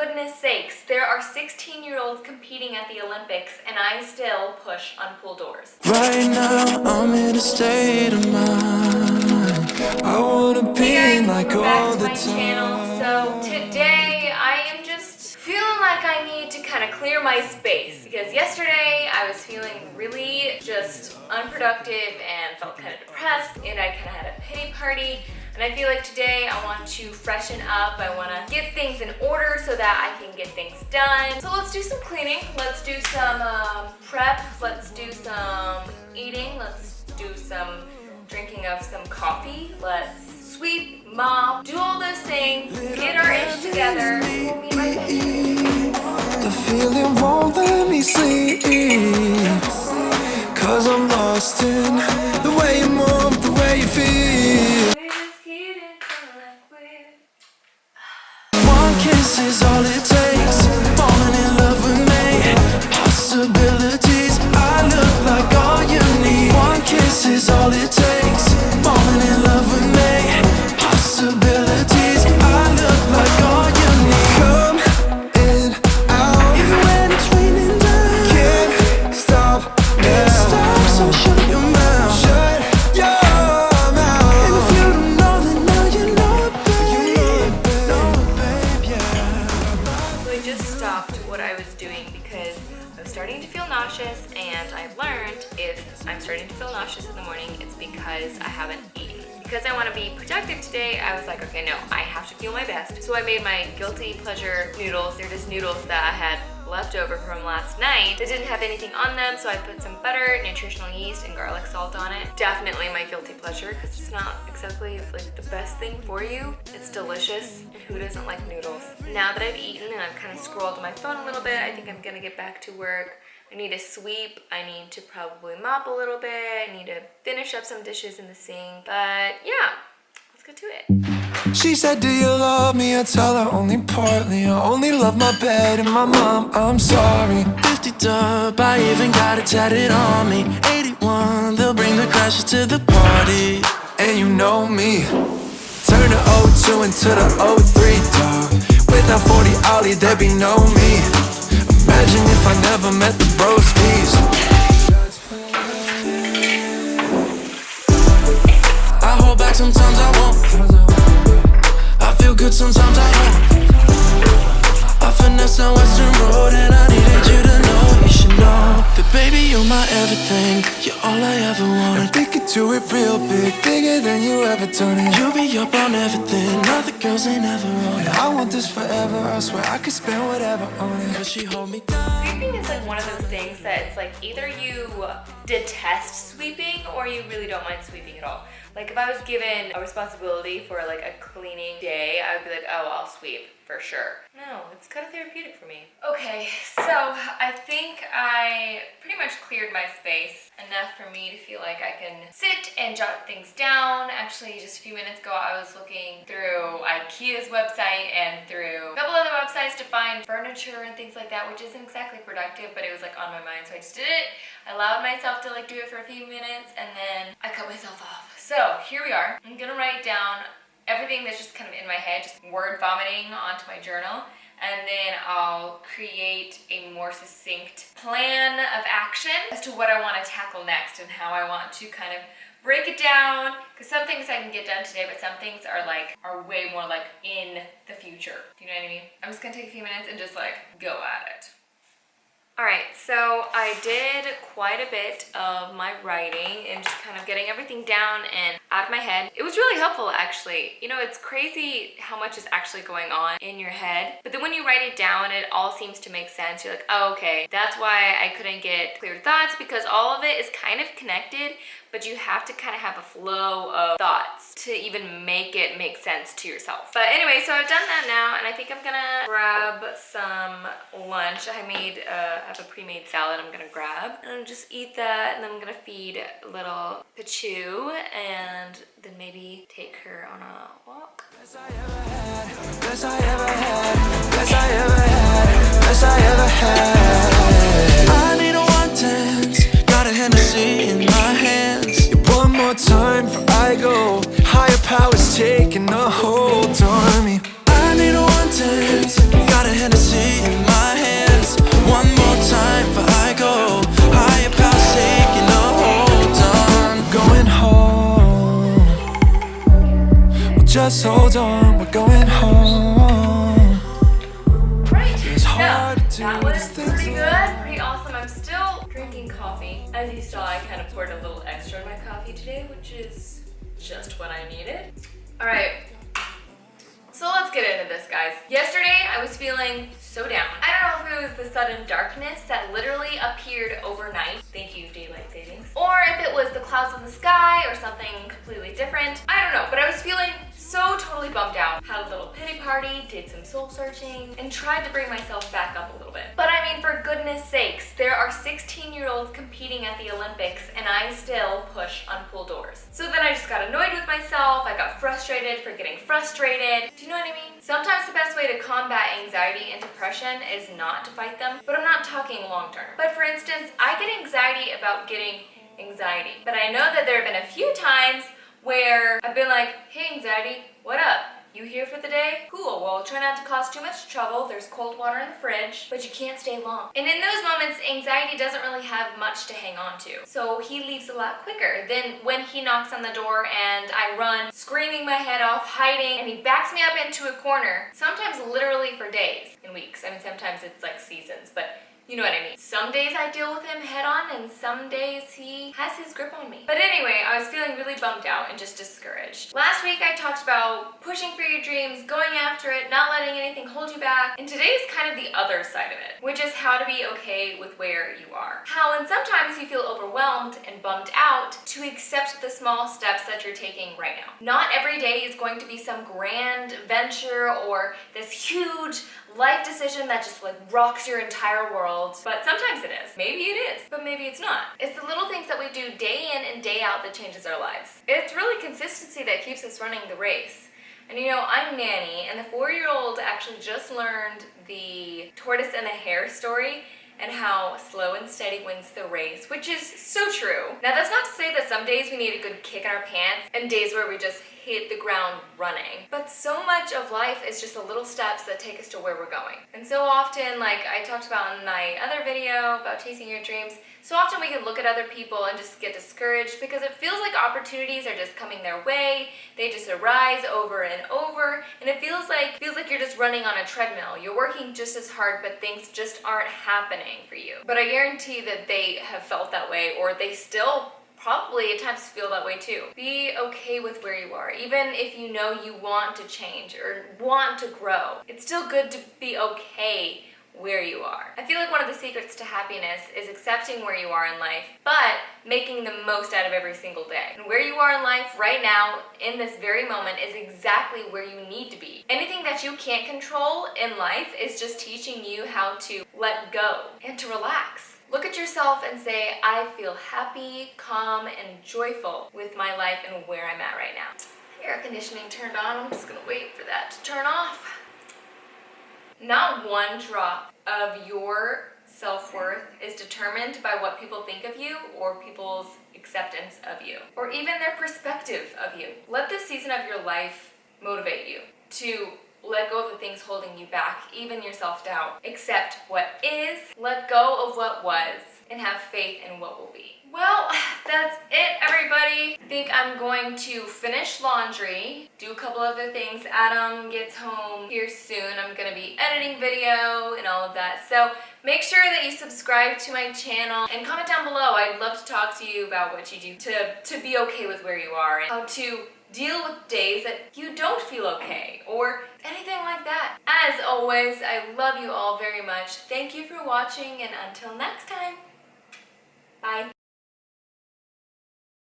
goodness sakes, there are 16-year-olds competing at the Olympics and I still push on pool doors. Right now, I'm in a state of mind. I wanna be hey guys, like all the time. Channel. So today I am just feeling like I need to kind of clear my space because yesterday I was feeling really just unproductive and felt kind of depressed, and I kind of had a pity party. And I feel like today I want to freshen up. I want to get things in order so that I can get things done. So let's do some cleaning. Let's do some prep. Let's do some eating. Let's do some drinking of some coffee. Let's sweep, mop, do all those things, get our ish together. We'll meet right back. The feeling won't let me sleep, 'cause I'm lost in the way you move, the way you feel. One kiss is all it takes, falling in love with me. Possibilities, I look like all you need. One kiss is all it takes, falling in love with me. Possibilities, I look like all you need. Come in, out, even when it's raining down. Can't stop now. Stop, so shut your mouth. Shut your mouth. And if you don't know, then now you know it, babe. You know it, babe, yeah. So I just stopped what I was doing because I was starting to feel nauseous, and I've learned if I'm starting to feel nauseous in the morning, it's because I haven't eaten. Because I want to be productive today, I was like, okay, no, I have to feel my best. So I made my guilty pleasure noodles. They're just noodles that I had left over from last night. They didn't have anything on them, so I put some butter, nutritional yeast, and garlic salt on it. Definitely my guilty pleasure because it's not exactly like the best thing for you. It's delicious, and who doesn't like noodles? Now that I've eaten and I've kind of scrolled on my phone a little bit, I think I'm gonna get back to work. I need to sweep, I need to probably mop a little bit, I need to finish up some dishes in the sink, but yeah, let's get to it. She said, do you love me? I tell her only partly. I only love my bed and my mom, I'm sorry. 50 dub, I even got it tatted on me. 81, they'll bring the crashes to the party. And you know me, turn the 02 into the 03, dog. Without 40 Ollie, there'd be no me. Imagine if I never met the broskies. I hold back sometimes I won't. I feel good sometimes I don't. I finesse on Western Road and I needed you to know. You should know that baby you're my everything. You're all I ever wanted. And we could do it real big, bigger than you ever done it. You be up on everything, other girls ain't ever on it. I want this forever, I swear I could spend whatever on it. Cause she hold me down. Sweeping is like one of those things that it's like either you detest sweeping or you really don't mind sweeping at all. Like if I was given a responsibility for like a cleaning day, I would be like, oh, I'll sweep for sure. No, it's kind of therapeutic for me. Okay, so I think I pretty much cleared my space enough for me to feel like I can sit and jot things down. Actually, just a few minutes ago, I was looking through IKEA's website and through a couple other websites to find furniture and things like that, which isn't exactly productive, but it was like on my mind, so I just did it. I allowed myself to like do it for a few minutes, and then I cut myself off. So here we are. I'm gonna write down everything that's just kind of in my head, just word vomiting onto my journal, and then I'll create a more succinct plan of action as to what I want to tackle next and how I want to kind of break it down, because some things I can get done today, but some things are way more like in the future. Do you know what I mean? I'm just gonna take a few minutes and just like go at it. Alright, so I did quite a bit of my writing and just kind of getting everything down and out of my head. It was really helpful actually. You know, it's crazy how much is actually going on in your head, but then when you write it down, it all seems to make sense. You're like, oh, okay, that's why I couldn't get clear thoughts, because all of it is kind of connected, but you have to kind of have a flow of thoughts to even make it make sense to yourself. But anyway, so I've done that now, and I think I'm gonna grab some lunch. I have a pre-made salad I'm gonna grab, and I'll just eat that, and then I'm gonna feed little Pachu, and then maybe take her on a walk. Best I ever had, best I ever had, best I ever had, best I ever had. I need a 110, got a Hennessy in my hands. One more time before I go, higher powers taking a hold on me. I need a 110, got a Hennessy Just hold on, we're going home. Right, It's so hard to do that was these things pretty good, alone. pretty awesome. I'm still drinking coffee. As you saw, I kind of poured a little extra in my coffee today, which is just what I needed. All right, so let's get into this, guys. Yesterday, I was feeling so down. I don't know if it was the sudden darkness that literally appeared overnight. Thank you, daylight savings. Or if it was the clouds in the sky or something completely different. I don't know, but I was feeling so totally bummed out. Had a little pity party, did some soul searching, and tried to bring myself back up a little bit. But I mean, for goodness sakes, there are 16-year-olds competing at the Olympics, and I still push on pool doors. So then I just got annoyed with myself. I got frustrated for getting frustrated. Do you know what I mean? Sometimes the best way to combat anxiety and depression is not to fight them, but I'm not talking long term. But for instance, I get anxiety about getting anxiety. But I know that there have been a few times where I've been like, hey anxiety, what up? You here for the day? Cool, well try not to cause too much trouble. There's cold water in the fridge, but you can't stay long. And in those moments, anxiety doesn't really have much to hang on to. So he leaves a lot quicker than when he knocks on the door and I run, screaming my head off, hiding, and he backs me up into a corner, sometimes literally for days and weeks. I mean, sometimes it's like seasons, but you know what I mean. Some days I deal with him head on and some days he has his grip on me. But anyway, I was feeling really bummed out and just discouraged. Last week I talked about pushing for your dreams, going after it, not letting anything hold you back. And today is kind of the other side of it, which is how to be okay with where you are. How when sometimes you feel overwhelmed and bummed out, to accept the small steps that you're taking right now. Not every day is going to be some grand venture or this huge life decision that just like rocks your entire world, but sometimes it is. Maybe it is, but maybe it's not. It's the little things that we do day in and day out that changes our lives. It's really consistency that keeps us running the race. And you know, I'm Nanny, and the 4-year-old actually just learned the tortoise and the hare story and how slow and steady wins the race, which is so true. Now that's not to say that some days we need a good kick in our pants and days where we just hit the ground running. But so much of life is just the little steps that take us to where we're going. And so often, like I talked about in my other video about chasing your dreams, so often we can look at other people and just get discouraged because it feels like opportunities are just coming their way. They just arise over and over, and it feels like you're just running on a treadmill. You're working just as hard, but things just aren't happening for you. But I guarantee that they have felt that way, or they still probably at times feel that way too. Be okay with where you are. Even if you know you want to change or want to grow, it's still good to be okay where you are. I feel like one of the secrets to happiness is accepting where you are in life, but making the most out of every single day. And where you are in life right now, in this very moment, is exactly where you need to be. Anything that you can't control in life is just teaching you how to let go and to relax. Look at yourself and say, I feel happy, calm, and joyful with my life and where I'm at right now. Air conditioning turned on. I'm just gonna wait for that to turn off. Not one drop of your self-worth is determined by what people think of you or people's acceptance of you, or even their perspective of you. Let this season of your life motivate you to let go of the things holding you back, even your self-doubt. Accept what is, let go of what was, and have faith in what will be. Well, that's it, everybody. I think I'm going to finish laundry, do a couple other things. Adam gets home here soon. I'm gonna be editing video and all of that. So make sure that you subscribe to my channel and comment down below. I'd love to talk to you about what you do to be okay with where you are and how to deal with days that you don't feel okay or anything like that. As always, I love you all very much. Thank you for watching, and until next time, bye.